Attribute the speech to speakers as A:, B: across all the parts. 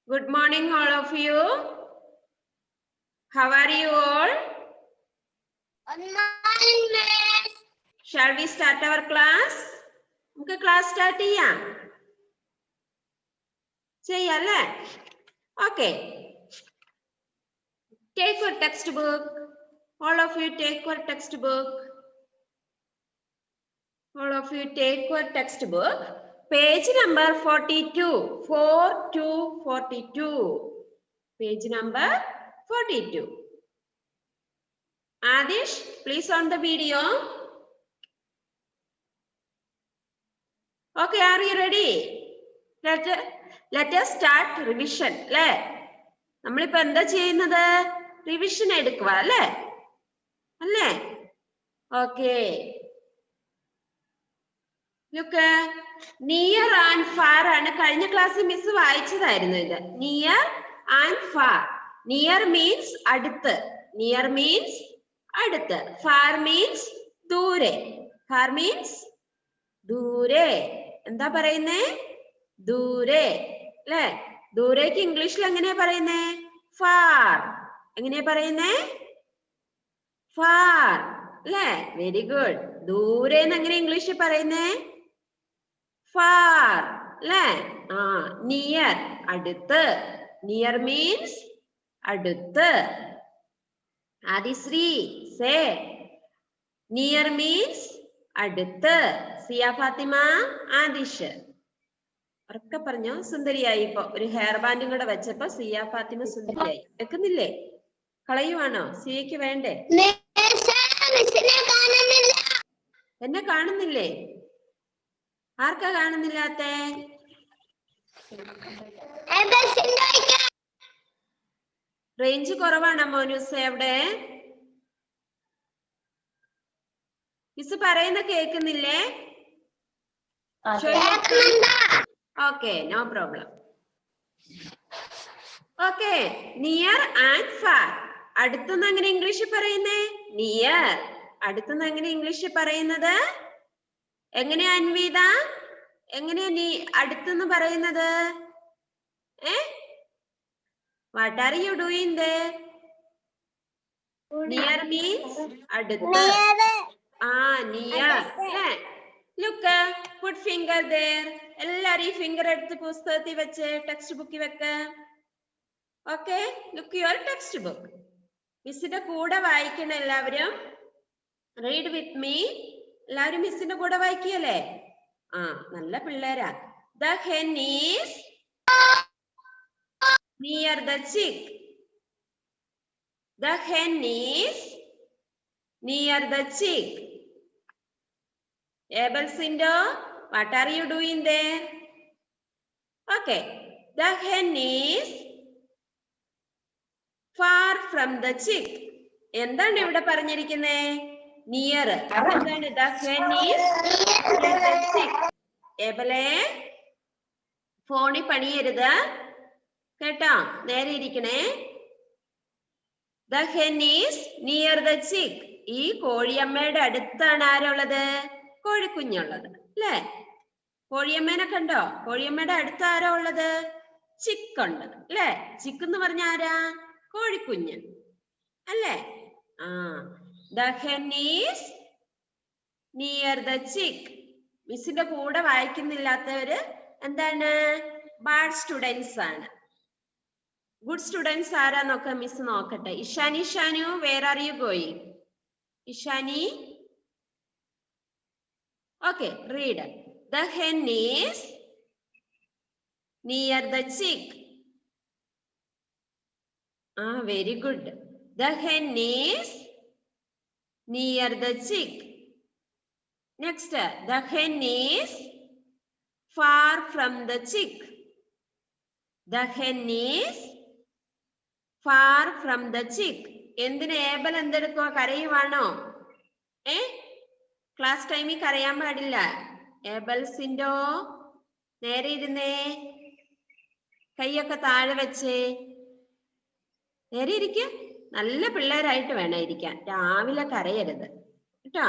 A: Good morning, all of you. How are you all?
B: Good morning, miss.
A: Shall we start our class? നമുക്ക് class start ചെയ്യാം. ചെയ്യാല്ലേ? Okay. Take your textbook. All of you take your textbook. All of you take your textbook. Page number 42. 42. Page number 42. Adish, please on the video. Okay, are you ready? Let us start revision. അല്ലേ? നമ്മളിപ്പോ എന്താ ചെയ്യുന്നത്? Revision എടുക്കുക അല്ലേ? അല്ലേ? Okay. Look, near and far ആണ് കഴിഞ്ഞ ക്ലാസ്സിൽ മിസ് വായിച്ചതായിരുന്നു ഇത്. Near and far. Near means അടുത്ത്. Near means അടുത്ത്. Far means ദൂരെ. Far means ദൂരെ. എന്താ പറയുന്നേ? ദൂരെ അല്ലേ? ദൂരേക്ക് ഇംഗ്ലീഷിൽ എങ്ങനെയാ പറയുന്നേ? ഫാർ. എങ്ങനെയാ പറയുന്നേ? ഫാർ അല്ലേ? Very good. ദൂരെ എന്ന് എങ്ങനെ ഇംഗ്ലീഷിൽ പറയുന്നേ? ഫാർ അല്ലേ? ആ നിയർ അടുത്ത്. നിയർ മീൻസ് അടുത്ത്. ആദിശ്രീ സേ നിയർ മീൻസ് അടുത്ത്. സിയ ഫാത്തിമ, ആദിഷ് ഒക്കെ പറഞ്ഞോ. സുന്ദരിയായി. ഇപ്പൊ ഒരു ഹെയർ ബാൻഡും കൂടെ വെച്ചപ്പോ സിയ ഫാത്തിമ സുന്ദരിയായി. വെക്കുന്നില്ലേ? കളയുവാണോ? സിയക്ക് വേണ്ടേ? എന്നെ കാണുന്നില്ലേ? ആർക്കാ കാണുന്നില്ലാത്തെ? റേഞ്ച് കുറവാണോ മോനൂസേ അവിടെ? മിസ് പറയുന്ന കേൾക്കുന്നില്ലേ? Okay, no problem. Okay, near and far. അടുത്തുനിന്ന് എങ്ങനെ ഇംഗ്ലീഷിൽ പറയുന്നേ? നിയർ. അടുത്തുനിന്ന് എങ്ങനെ ഇംഗ്ലീഷിൽ പറയുന്നത്? എങ്ങനെയാ അൻവീത? എങ്ങനെയാ നീ അടുത്തുനിന്ന് പറയുന്നത്? What are you doing there? Near means അടുത്ത്. Near. Look, put finger there. എല്ലാരും ഈ ഫിംഗർ എടുത്ത് പുസ്തകത്തിൽ വെച്ച് ടെക്സ്റ്റ് ബുക്കിൽ വെക്ക്. Okay, look your text book. മിസ്സിന്റെ കൂടെ വായിക്കണം എല്ലാവരും. Read with me. എല്ലാവരും മിസ്സിന്റെ കൂടെ വായിക്കല്ലേ? നല്ല പിള്ളേരാ. The hen is near the chick. The hen is near the chick. Abelsindo, what are you doing there? Okay, the hen is far from the chick. എന്താണ് ഇവിടെ പറഞ്ഞിരിക്കുന്നേ? നിയർ. എന്താണ്? The hen is near the chick. ഏബലെ ഫോണിൽ പണിയരുത് കേട്ടോ, നേരെ ഇരിക്കണേ. The hen is near the chick. ഈ കോഴിയമ്മയുടെ അടുത്താണ് ആരുള്ളത്? കോഴിക്കുഞ്ഞുള്ളത് അല്ലേ? കോഴിയമ്മേനെ കണ്ടോ? കോഴിയമ്മയുടെ അടുത്ത് ആരാ ഉള്ളത്? ചിക്ക് ഉണ്ട് അല്ലേ? ചിക്ക് എന്ന് പറഞ്ഞ ആരാ? കോഴിക്കുഞ്ഞ് അല്ലേ? The hen is near the chick. മിസ്സിന്റെ കൂടെ വായിക്കുന്നില്ലാത്തവര് എന്താണ്? ബാഡ് സ്റ്റുഡൻസ് ആണ്. ഗുഡ് സ്റ്റുഡൻസ് ആരാന്നൊക്കെ മിസ് നോക്കട്ടെ. Ishani, Shanu, where are you going? Ishani. Okay, read. The hen is near the chick. Very good. The hen is near the chick. Next, the hen is far from the chick. The hen is far from the chick. എന്തിന് Abel എന്തെടുക്കുക? കരയുവാണോ? Class ടൈമിൽ കരയാൻ പാടില്ല. ഏബൽസിൻഡോ നേരെ ഇരുന്നേ. കൈയൊക്കെ താഴെ വെച്ചേ. നേരെ ഇരിക്ക. നല്ല പിള്ളേരായിട്ട് വേണം ഇരിക്കാൻ. രാവിലെ കരയരുത് കേട്ടോ.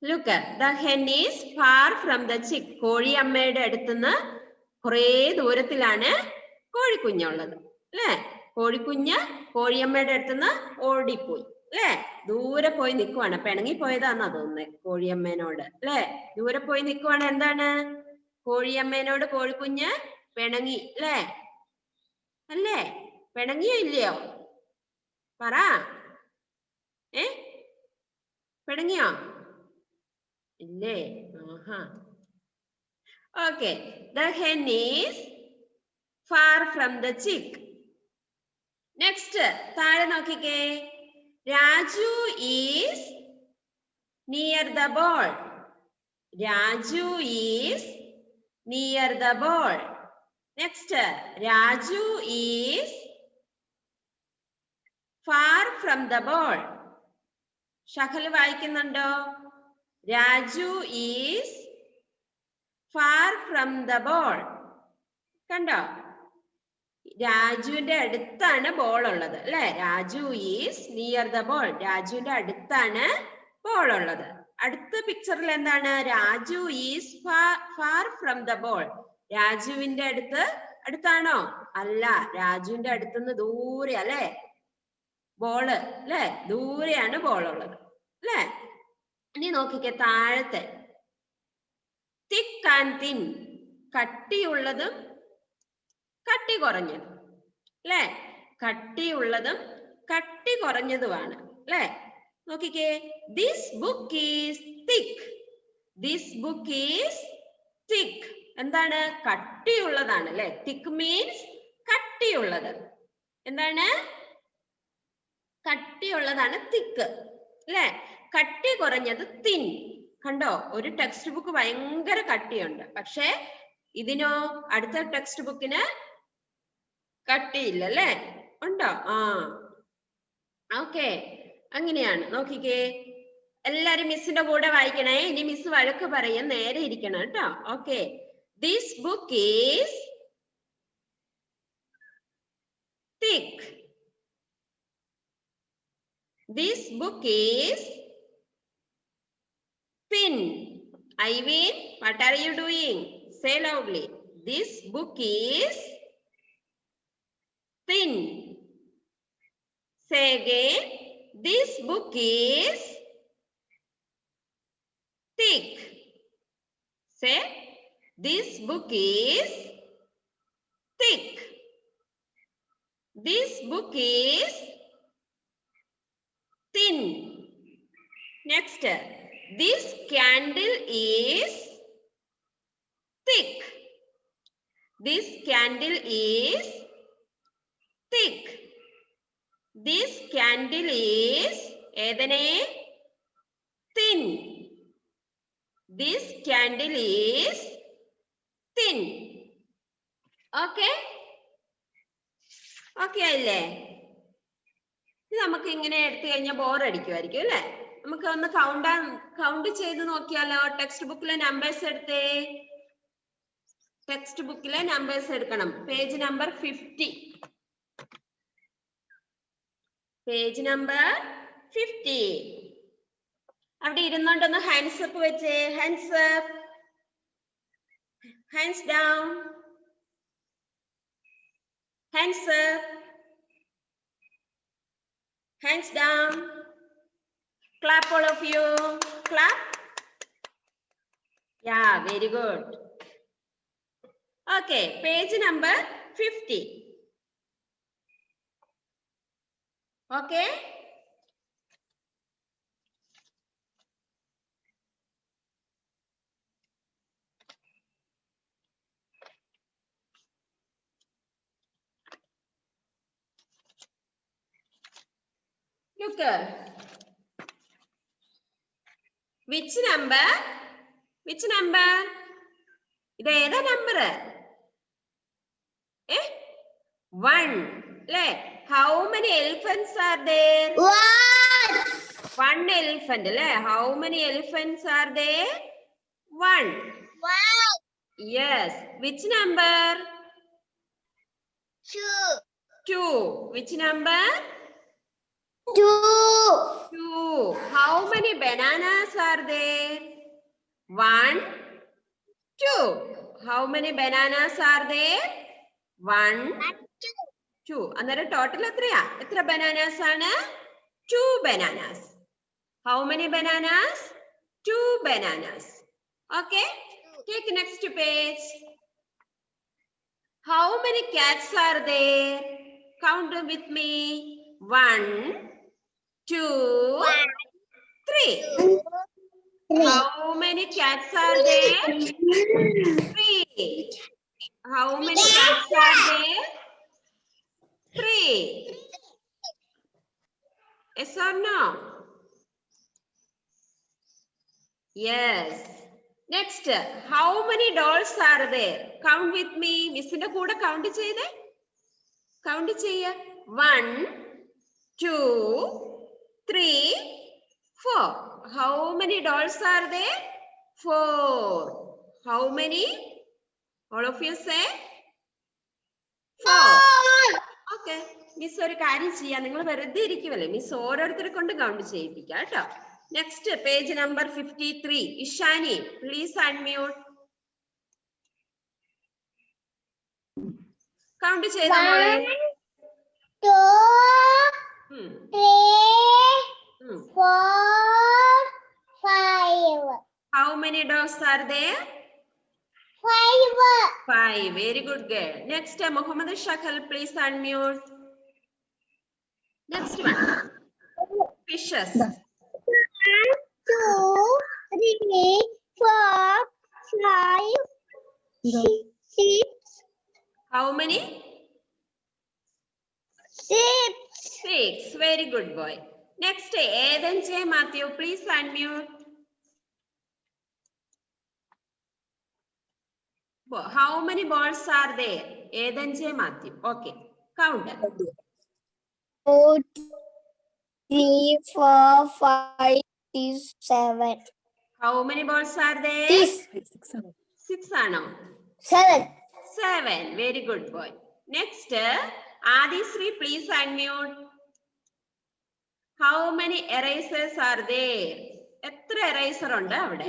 A: Look, the hen is far from the chick. കോഴിയമ്മയുടെ അടുത്തുനിന്ന് കുറേ ദൂരത്തിലാണ് കോഴിക്കുഞ്ഞുള്ളത് അല്ലേ? കോഴിക്കുഞ്ഞ് കോഴിയമ്മയുടെ അടുത്തുനിന്ന് ഓടിപ്പോയി അല്ലേ? ദൂരെ പോയി നിൽക്കുവാണ്. പിണങ്ങി പോയതാന്നാ തോന്നുന്നത് കോഴിയമ്മേനോട് അല്ലേ? ദൂരെ പോയി നിൽക്കുവാണ്. എന്താണ്? കോഴിയമ്മേനോട് കോഴിക്കുഞ്ഞ് പിണങ്ങി അല്ലേ? അല്ലേ? പിണങ്ങിയോ ഇല്ലയോ? പറ. പിണങ്ങിയോ? ഇല്ലേ? ആഹാ. Okay. The hen is far from the chick. Next, താഴെ നോക്കിക്കേ. Raju is near the ball. Raju is near the ball. Next, Raju is far from the ball. Shahal വായിക്കുന്നുണ്ടോ? Raju is far from the ball. കണ്ടോ? രാജുവിന്റെ അടുത്താണ് ബോൾ ഉള്ളത് അല്ലെ? Raju is near the ball. രാജുവിന്റെ അടുത്താണ് ball ഉള്ളത്. അടുത്ത പിക്ചറിൽ എന്താണ്? Raju is far from the ball. രാജുവിന്റെ അടുത്താണോ? അല്ല, രാജുവിന്റെ അടുത്തുനിന്ന് ദൂരെ അല്ലെ ബോള് അല്ലെ? ദൂരെയാണ് ബോൾ ഉള്ളത് അല്ലെ? ഇനി നോക്കിക്കേ താഴത്തെ. തിക്ക് ആൻഡ് തിൻ, കട്ടിയുള്ളതും കട്ടി കുറഞ്ഞതും അല്ലെ? കട്ടിയുള്ളതും കട്ടി കുറഞ്ഞതുമാണ് അല്ലെ? നോക്കിക്കേ. This book is thick. This book is thick. എന്താണ്? കട്ടിയുള്ളതാണ് അല്ലെ? തിക്ക് മീൻസ് കട്ടിയുള്ളത്. എന്താണ്? കട്ടിയുള്ളതാണ് തിക്ക് അല്ലെ? കട്ടി കുറഞ്ഞത് തിൻ. കണ്ടോ? ഒരു ടെക്സ്റ്റ് ബുക്ക് ഭയങ്കര കട്ടിയുണ്ട്, പക്ഷെ ഇതിനോ അടുത്ത ടെക്സ്റ്റ് ബുക്കിന് കട്ടിയില്ല അല്ലേ? ഉണ്ടോ? ഓക്കെ, അങ്ങനെയാണ്. നോക്കിക്കേ, എല്ലാരും മിസ്സിന്റെ കൂടെ വായിക്കണേ. ഇനി മിസ് വഴക്ക് പറയും, നേരെ ഇരിക്കണം കേട്ടോ. Okay. This book is thick. This book is thin. Ivin, what are you doing? Say loudly. This book is thin. Say again. This book is thick. Say, this book is thick. This book is thin. Next, this candle is thick. This candle is thick. This candle is edane thin. This candle is thin. Okay? Okay അല്ലേ? ഇത് നമുക്ക് ഇങ്ങനെ എടുത്തു കഴിഞ്ഞാൽ bore അടിക്കുമായിരിക്കും അല്ലെ? നമുക്ക് ഒന്ന് count ചെയ്ത് നോക്കിയാലോ? ടെക്സ്റ്റ് ബുക്കിലെ നമ്പേഴ്സ് എടുത്തേ. ടെക്സ്റ്റ് ബുക്കിലെ നമ്പേഴ്സ് എടുക്കണം. Page number 50. Page number 50. അവിടെ ഇരുന്നോണ്ടൊന്ന് ഹാൻഡ്സ് അപ്പ് വെച്ചേ. Hands up, hands down, hands up, hands down. Clap all of you. Clap. Yeah, very good. Okay, page number 50. Okay. Look. Which number? Which number? ഇത് ഏതാ number? 1. അല്ലേ? How many elephants are there? 1 elephant അല്ലേ? How many elephants are there? 1. Yes. Which number? 2. Which number? 2. How many bananas are there? 1, 2. How many bananas are there? 1, 2. അന്നേരം total എത്രയാ? എത്ര bananas ആണ്? 2 bananas. How many bananas? 2 bananas. Okay. Take next page. How many cats are there? Count them with me. 1, 2, 3. How many cats are there? 3. How many cats are there? 3. Yes or no? Yes. Next, how many dolls are there? Count with me. Missinte kuda count cheyide. Count cheya. 1, 2, 3, 4. How many dolls are there? 4. How many? All of you say 4. Okay. Miss ഒരു കാര്യം ചെയ്യാം. നിങ്ങൾ വെറുതെ ഇരിക്കുവല്ലേ? Miss ഓരോരുത്തരെ കൊണ്ട് count ചെയ്യിപ്പിക്കാം കേട്ടോ. Next page number 53. Ishani please unmute. Count ചെയ്തോ മോളെ.
B: 2, 3, 4, 5.
A: How many dogs are there?
B: 5.
A: 5. Very good girl. Next, Muhammad Shakal, please unmute. Next one. Fishes.
B: 1, 2, 3, 4, 5, 6.
A: How many?
B: 6.
A: 6. Very good boy. Next, Eden J. Matthew, please unmute. How many balls are there? Eden J. Matthew. Okay. Count.
B: 2, 3, 4, 5, 6, 7.
A: How many balls are there? 6 ano?
B: 7.
A: 7. Very good boy. Next, Adisri, please unmute. How many erasers are there? എത്ര eraser ഉണ്ട് അവിടെ?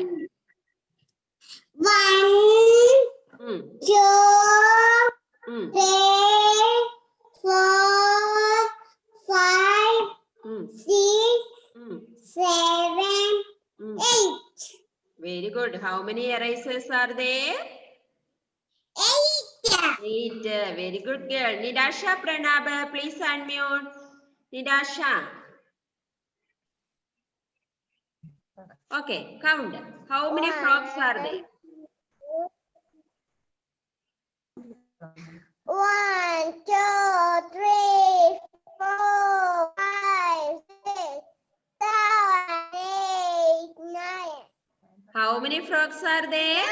B: 1, 2, 3, 4, 5, 6, 7, 8.
A: Very good. How many erasers are there?
B: 8.
A: 8. Very good girl. Nidasha Pranab, please unmute. Nidasha. Okay, count. How many frogs are there?
B: 1, 2, 3, 4, 5, 6, 7, 8, 9.
A: How many frogs are there?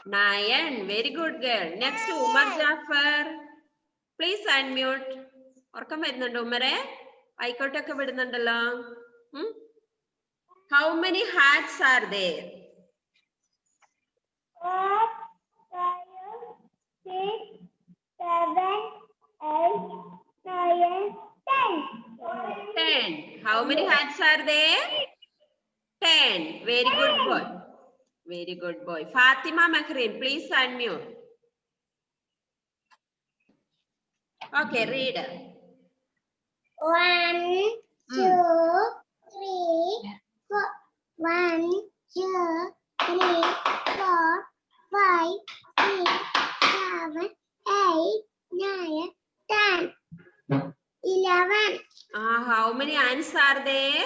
A: 9. Very good girl. Next, Umar Jafar. Please unmute. ഓർക്കം വരുന്നുണ്ടോ ഉമ്മരെ? ആയിക്കോട്ടൊക്കെ വിടുന്നുണ്ടല്ലോ. How many hats are there?
B: 4, 5, 6, 7, 8, 9, 10.
A: 10. How many hats are there? 10. Very good boy. Very good boy. Fatima Mahrin, please unmute. Okay, read.
B: 1, 2, 3, 4. 1, 2, 3, 4, 5, 6, 7, 8, 9, 10, 11.
A: How many ants are there?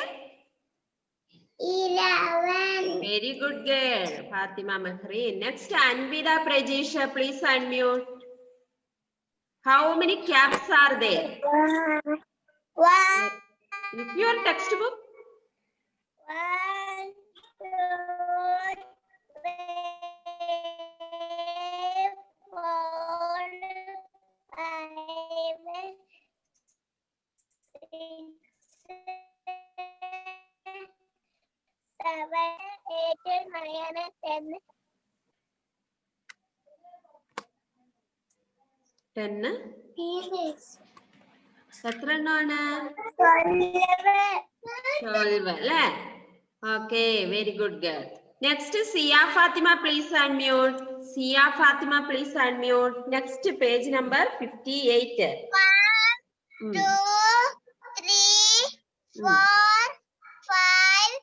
B: 11.
A: Very good girl, Fatima Mahrin. Next, Anvida Prajisha, please unmute. How many caps are there?
B: 1,
A: Look your textbook.
B: 1, 2, 3, 4, 5, 6, 7, 8, 9, 10.
A: 10. എത്ര എണ്ണമാണ്? 12 അല്ലേ? Okay, very good girl. Next, Sia Fatima, please unmute. Sia Fatima, please unmute. Next page number 58.
B: 1, 2, 3, 4, 5,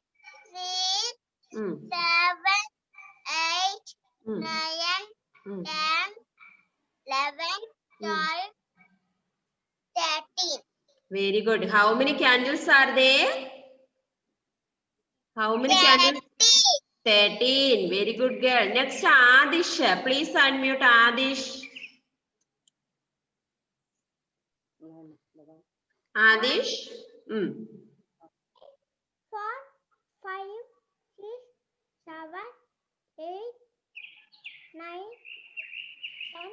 B: 6, 7, 8, 9, 10, 11, 12, 13.
A: Very good. How many candles are there? How many candles? 13. Very good girl. Next, Adish. Please unmute Adish. Adish.
B: 4, 5, 6, 7, 8, 9, 10,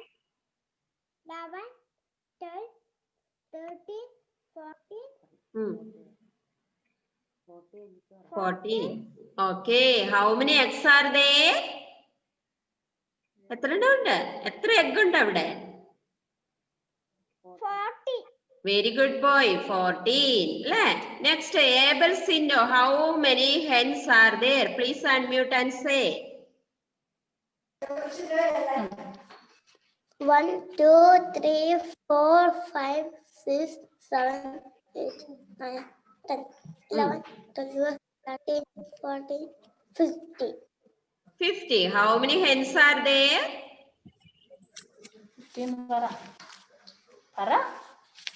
B: 11, 12, 13, 14.
A: 14. Okay. How many eggs are there? എത്ര ഉണ്ട്? എത്ര egg ഉണ്ട് അവിടെ?
B: 40.
A: Very good boy. 14. അല്ലേ? Next, Abel Sindo. How many hens are there? Please unmute and say.
B: 1, 2, 3, 4, 5, 6, 7, 8, 9, 10, 11, 12, 13, 14, 15.
A: 50. How many hens are there?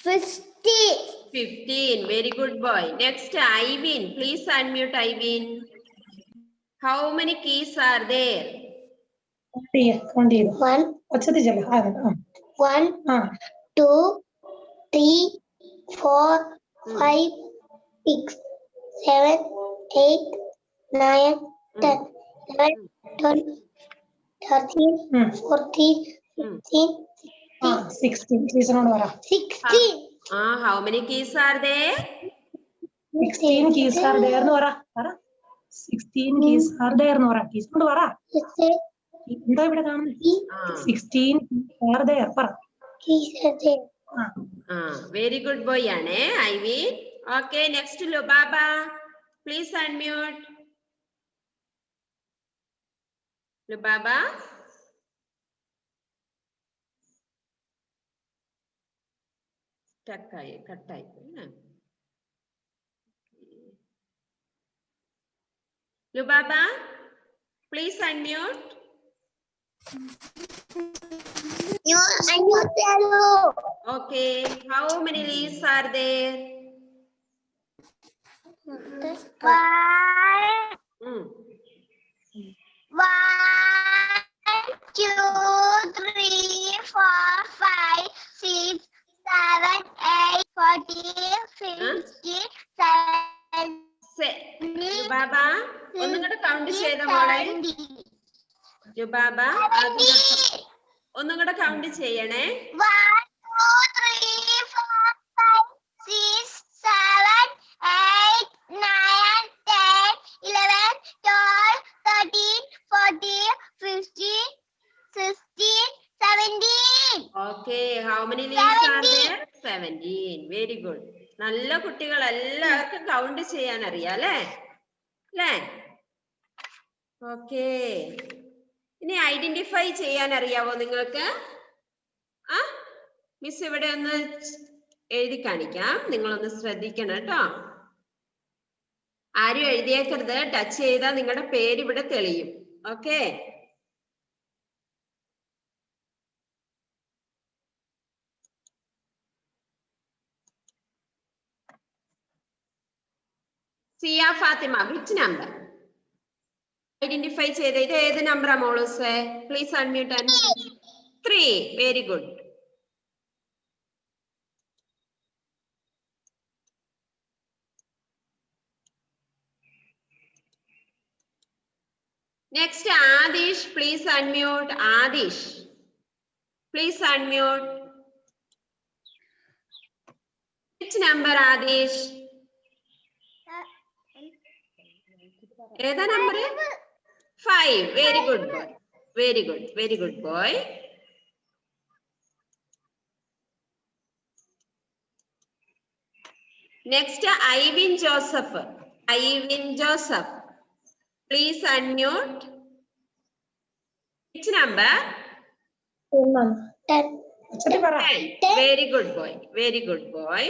B: 50.
A: 15. Very good boy. Next, Ivin. Please unmute Ivin. How many keys are there?
B: 1, 1, 2, 3, 4, 5, 6, 7, 8, 9, 10, 11, 12, 13, 14, 15, 16. 16.
A: How many keys are there?
C: 16 keys are there no ara. 16 keys are there no ara. Keys കൊണ്ട് പറ. എന്താ ഇവിടെ കാണുന്നത്? 16 keys are there പറ.
B: Keys are there.
A: Very good boy ആണേ Ivy. Okay, next Lubaba. Please unmute. Lubaba. Cut ആയി. Lubaba, please unmute. Okay, how many leaves are there?
B: 1, 2, 3, 4, 5, 6, 7, 8, 14, 15, 17.
A: Lubaba, ഒന്നും കൂടെ കൗണ്ട് ചെയ്ത മോളെ. Lubaba, ഒന്നും കൂടെ കൗണ്ട് ചെയ്യണേ.
B: 1, 2, 3, 4, 5, 6, 7, 8, 9, 10, 11, 12, 13, 14, 15, 16, 17.
A: Okay, how many leaves are there? 17. Very good. നല്ല കുട്ടികൾ എല്ലാവർക്കും കൗണ്ട് ചെയ്യാൻ അറിയാം അല്ലേ? ഓക്കേ. ഇനി ഐഡന്റിഫൈ ചെയ്യാൻ അറിയാവോ നിങ്ങൾക്ക്? മിസ് ഇവിടെ ഒന്ന് എഴുതി കാണിക്കാം. നിങ്ങളൊന്ന് ശ്രദ്ധിക്കണം കേട്ടോ. ആരും എഴുതിയേക്കരുത്. ടച്ച് ചെയ്താൽ നിങ്ങളുടെ പേര് ഇവിടെ തെളിയും. Okay. Siya Fathima, which number? Identify ചെയ്ത ഇത് ഏത് നമ്പറാ മോളൂസേ? Please unmute and 3. Very good. Next, Adish, please unmute. Adish, please unmute. Which number, Adish? ഏതാ number? 5. Very good boy. Very good. Very good boy. Next, Ivin Joseph. Ivin Joseph. Please unmute. Which number?
B: 10.
C: ഉച്ചത്തി പറ.
A: 10. Very good boy. Very good boy.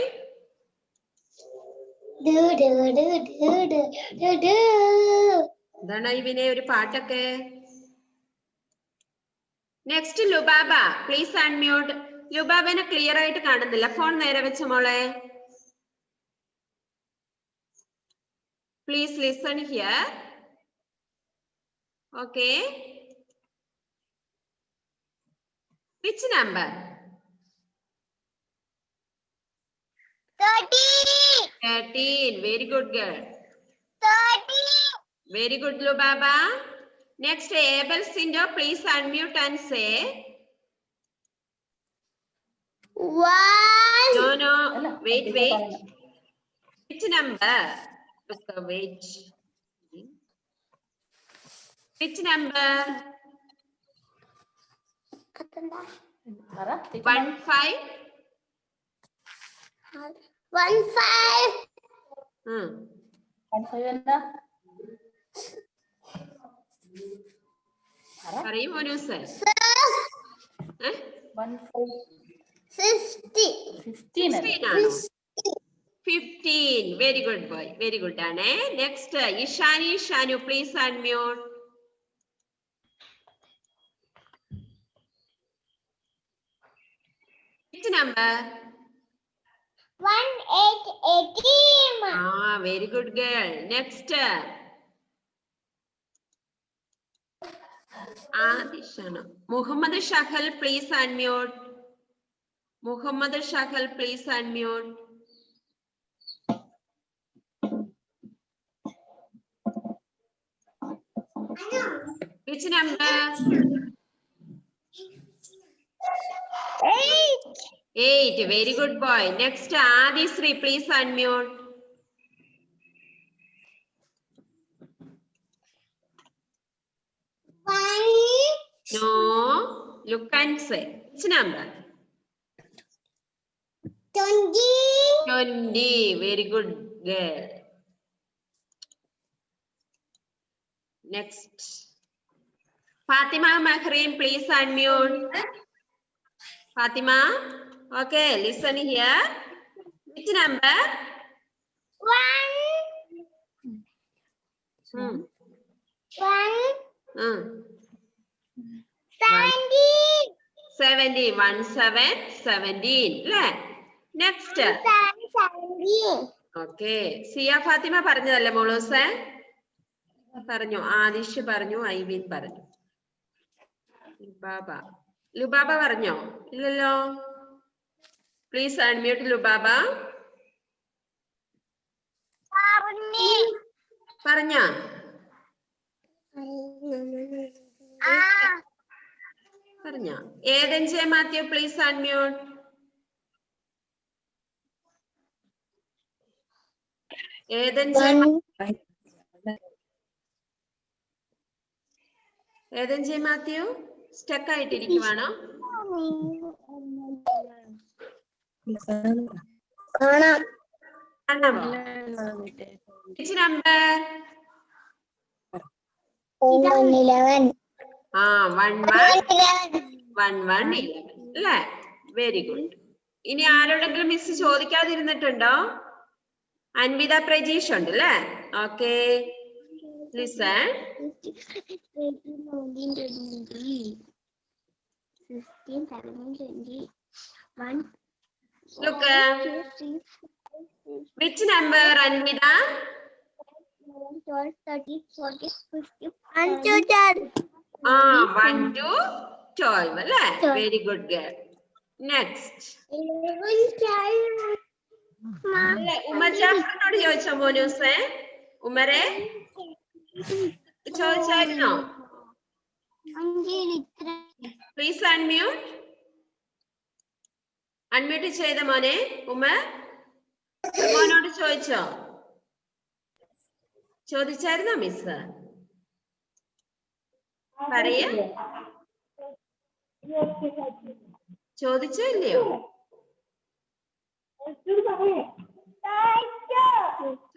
A: എന്താണ് ഇവനെ ഒരു പാട്ടൊക്കെ? Next Lubaba, please unmute. ലുബാബനെ clear ആയിട്ട് കാണുന്നില്ല. Phone നേരെ വെച്ച മോളെ. Please listen here. Okay. Which number? 13. Very good girl.
B: 30.
A: Very good, Lubaba. Next, Abel Sindo, please unmute and say.
B: 1.
A: No. Wait. Which number? Wait. Which number? 1 5.
B: 1 5.
A: പറയൂ മോനൂസ്.
B: 15
A: ആണോ? 15. Very good boy. Very good ആണ്. Next, Ishani Shanu, please unmute. Which number?
B: 18.
A: Very good girl. Next. Adishana. Muhammad Shahal, please unmute. Muhammad Shahal, please unmute. Which number? 8. Very good boy. Next, Adisri, please unmute. No. Look and say. Which number? 20. Very good girl. Next. Fatima Mahreen, please unmute. Fatima. Okay, listen here. Which number?
B: 1.
A: 70. 1 7 17. Next.
B: 17.
A: Okay. Sia Fatima പറഞ്ഞതല്ലേ മോളൂസേ? പറഞ്ഞു. ആദിഷ് പറഞ്ഞു. ഐവിൻ പറഞ്ഞു. ലുബാബ പറഞ്ഞോ? ഇല്ലല്ലോ. Please unmute Lubaba. പറഞ്ഞോ? പറഞ്ഞോ? Ethan J Mathew, please unmute. Ethan J Mathew stuck ആയിട്ടിരിക്കുവാണോ? Which number?
B: 11.
A: 11 അല്ലേ? Very good. ഇനി ആരോടെങ്കിലും മിസ് ചോദിക്കാതിരുന്നിട്ടുണ്ടോ? അൻവിത പ്രജീഷ് ഉണ്ട് അല്ലേ? Okay, listen.
B: 15, 17, 21.
A: Look. Which number, Anvida?
B: 12, 13, 14, 15. 1 to 10.
A: 1 to 12 അല്ലേ? Very good girl. Next.
B: 11, 12.
A: Umar ജാഫറിനോട് ചോദിച്ചോ മോനൂസേ? ഉമരെ ചോദിച്ചായിരുന്നോ? Please unmute. അൺമ്യൂട്ട് ചെയ്ത മോനെ. ഉമർ മോനോട് ചോദിച്ചോ? ചോദിച്ചായിരുന്നോ മിസ്? പറയ. ചോദിച്ചോ ഇല്ലയോ?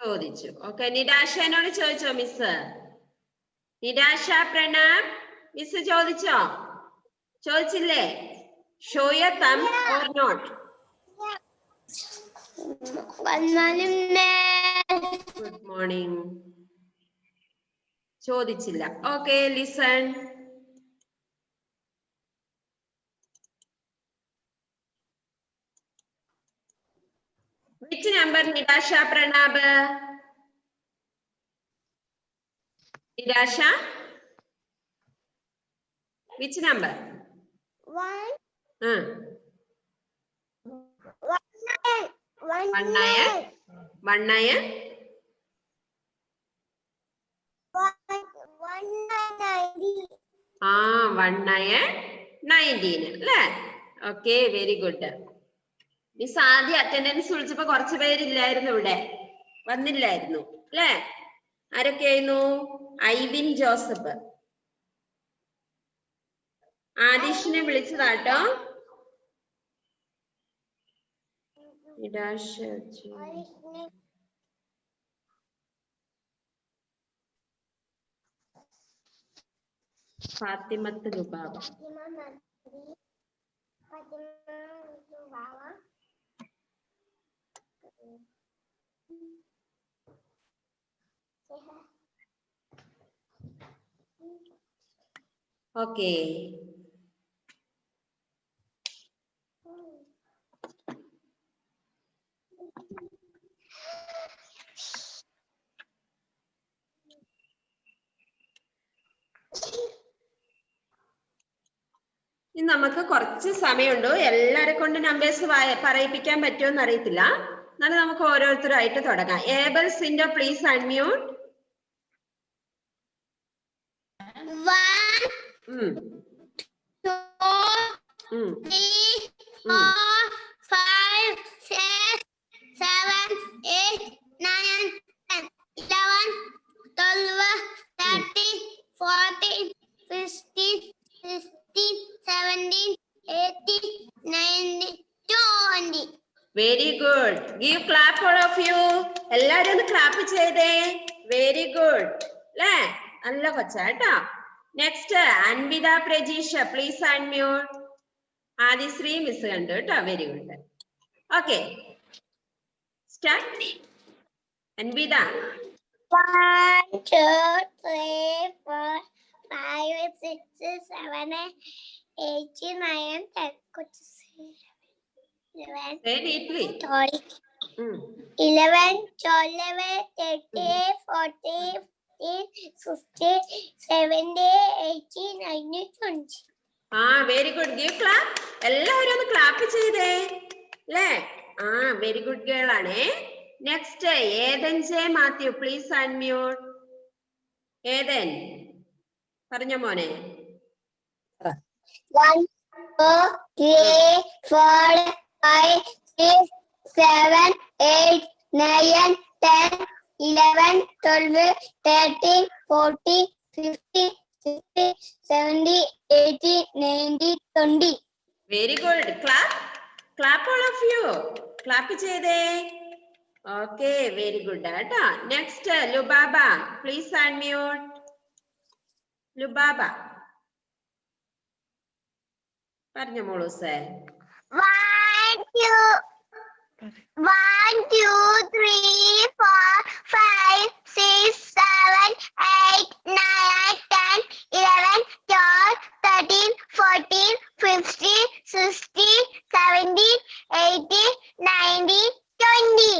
A: ചോദിച്ചു. ഓക്കെ, നിരാശനോട് ചോദിച്ചോ മിസ്? നിരാശ പ്രണാം, മിസ് ചോദിച്ചോ? ചോദിച്ചില്ലേ? Show your thumb or not? Good morning. ചോദിച്ചില്ല. Okay, listen. Which number, Nirasha, Pranab? Nirasha? Which number?
B: 1
A: 1 9 1 9 19 അല്ലേ? Okay, very good. മിസ് ആദ്യം അറ്റൻഡൻസ് വിളിച്ചപ്പോ കുറച്ച് പേരില്ലായിരുന്നു, ഇവിടെ വന്നില്ലായിരുന്നു അല്ലേ? ആരൊക്കെയായിരുന്നു? ഐവിൻ ജോസഫ്. ആദിഷിനെ വിളിച്ചതാട്ടോ. ഫാത്തിമത്ത് ലുബാബ. ഓക്കെ, ഇനി നമുക്ക് കുറച്ച് സമയമുണ്ട്. എല്ലാരെ കൊണ്ട് നമ്പേഴ്സ് പറയിപ്പിക്കാൻ പറ്റുമോന്ന് അറിയത്തില്ല. എന്നാലും നമുക്ക് ഓരോരുത്തരായിട്ട് തുടങ്ങാം. Abel Sindo please unmute.
B: 1 2 3 4 5 6 7 8 9 10 11 12 13 14 15 16 17 18 19 20.
A: Very good. Give clap all of you. എല്ലാരും ഒന്ന് ക്ലാപ്പ് ചെയ്തേ. വെരി ഗുഡ് അല്ലേ? നല്ല കൊച്ചാട്ടോ. Next Anvitha Prajeesha please unmute. Adishree miss കണ്ടു കേട്ടോ. Very good. Okay, start. Anvitha.
B: 1 2 3 4 5 6 7 8 9 10. 11
A: Say neatly.
B: 12 11 12 13 14 15 17 18 19 20.
A: Very good. Give clap. എല്ലാവരും ഒന്ന് ക്ലാപ്പ് ചെയ്തേ അല്ലേ? വെരി ഗുഡ് ഗേൾ ആണേ. Next Ethan J Mathew please unmute. Ethan പറഞ്ഞോ മോനെ.
B: 1 2 3 4 5 6 7 8 9 10 11 12 13 14 15 16 17 18 19 20.
A: Very good. Clap. Clap all of you. Clap ചെയ്തേ. ഓക്കെ, വെരി ഗുഡ് കേട്ടോ. Next Lubaba please unmute. Lubaba പറഞ്ഞോ മോളൂസേ.
B: 1 2 3 4 5 6 7 8 9 10 11 12 13 14 15 16 17 18 19 20.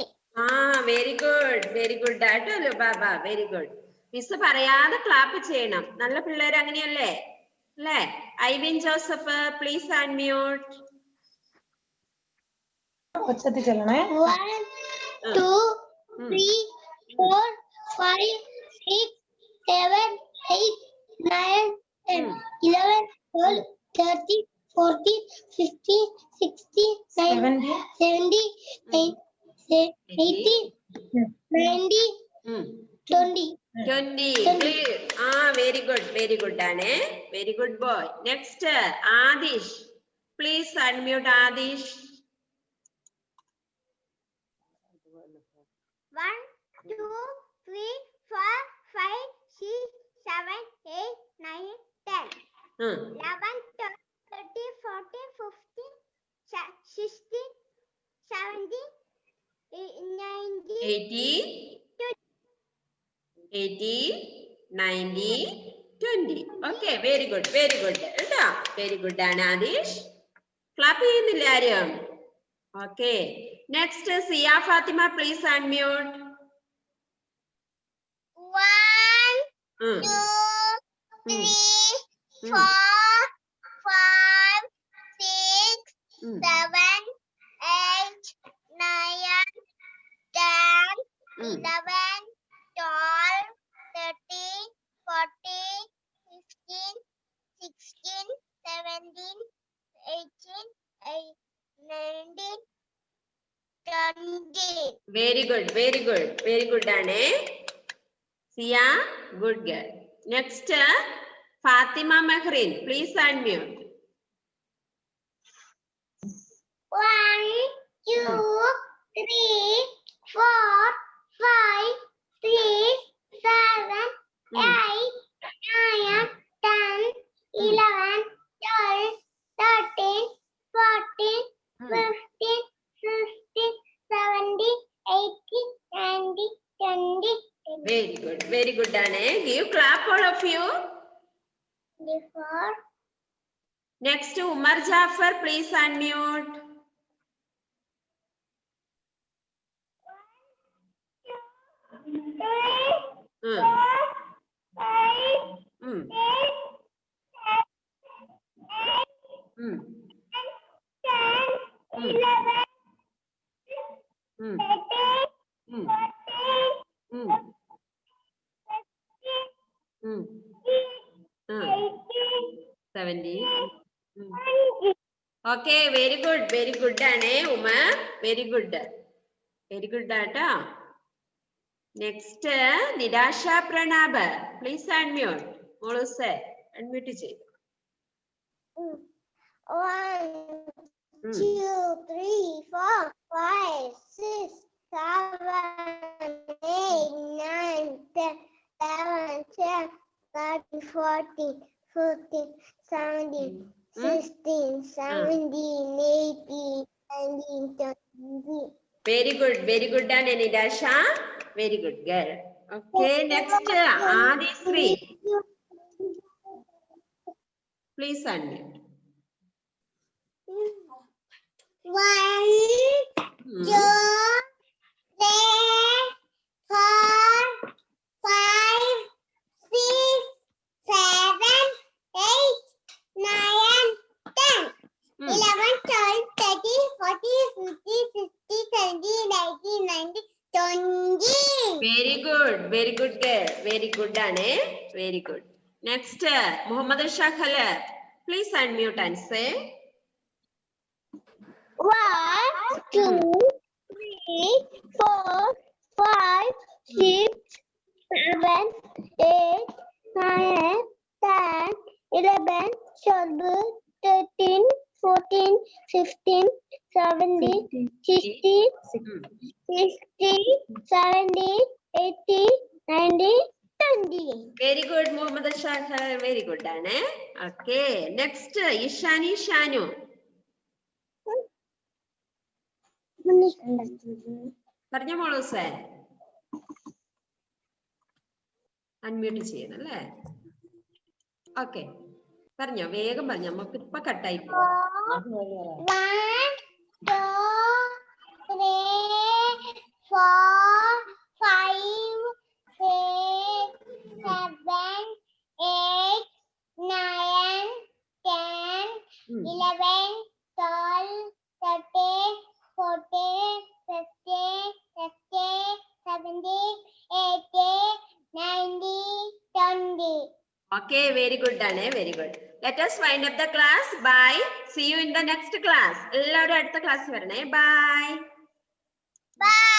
A: Very good. വെരി ഗുഡ് കേട്ടോ ലുബാബ. Very good. മിസ് പറയാതെ clap ചെയ്യണം. നല്ല പിള്ളേർ അങ്ങനെയല്ലേ അല്ലേ? Ivin Joseph please unmute.
C: ഒച്ചത്തിൽ ചെല്ലണേ.
B: 1 2 3 4 5 6 7 8 9 10 11 12 13 14 15 16 17 18 19 20.
A: 20. Very good. വെരി ഗുഡ് ആണ്. Very good boy. Next Adish please unmute. Adish.
B: 1 2 3 4 5 6 7 8 9 10,
A: Hmm.
B: 11, 12, 13, 14, 15, 16, 17, 19,
A: 18, 19, 20. Okay, very good, very good. കേട്ടോ? Very good ആണ് ആദിഷ്. Clap ചെയ്യുന്നില്ല ആരും? Okay. Next, Sia Fatima, please unmute.
B: 1,
A: Hmm.
B: 2, 3,
A: Hmm.
B: 4, 5, 6,
A: Hmm.
B: 7, 8, 9, 10,
A: Hmm.
B: 11, 12, 13, 14, 15, 16, 17, 18, 19, 20.
A: Very good, very good, very good ആണ്. Sia, good girl. Next, Fatima Mahrin, please unmute.
B: 1, 2, 3, 4, 5, 6, 7, 8, 9, 10, 11, 12, 13, 14, 15, 16, 17, 18, 19, 20,
A: Very good ആണ്. Give clap all of you.
B: 24.
A: Next, Umar Jafar, please unmute.
B: 3,
A: Hmm.
B: 4, 5,
A: Hmm.
B: 6, 7, 8,
A: Hmm.
B: 10,
A: Hmm.
B: 11,
A: Hmm.
B: 13,
A: Hmm.
B: 14,
A: Hmm.
B: 15,
A: Hmm.
B: 16,
A: Hmm.
B: 18,
A: 70. Hmm.
B: 20.
A: Okay, very good ആണ് Umar. Very good. Very good ആട്ടോ. Next, Nidasha Pranab, please unmute. മോളൂസേ unmute ചെയ്തു.
B: 1, 2, 3, 4, 5, 6, 7, 8, 9, 10, 11, 12, 13, 14, 15, 17, 16, 17, 18, 19, 20.
A: Very good ആണ് Nidasha. Very good girl. Okay, next, Adisri, please unmute.
B: 1, 2, 3, 4, 5, 6, 7, 8, 9, 10, 11, 12, 13, 14, 15, 16, 17, 18, 19, 20.
A: Very good girl. Very good ആണ്. Very good. Next, Muhammad Shakal, please unmute and say.
B: 1, 2, 3, 4, 5, 6, 7, 8, 9, 10, 11, 12, 13, 14, 15, 17, 16, 17, 18, 19, 20.
A: Very good, Muhammad Shakal. Very good ആണ്. Okay, next, Ishani Shanu. പറഞ്ഞ മോളൂസേ unmute ചെയ്യണം അല്ലേ? Okay, പറഞ്ഞോ, വേഗം പറഞ്ഞോ, നമുക്ക് ഇപ്പൊ കട്ടായി പോകും.
B: 1, 2, 3, 4, 5, 6, 7, 8, 9, 10, 11, 12, 13, 14, 15, 16, 17, 18, 19, 20.
A: Okay, very good ആണ്. Very good. Let us wind up the class. Bye. See you in the next class. എല്ലാവരും അടുത്ത ക്ലാസ് വരണേ. Bye.
B: Bye.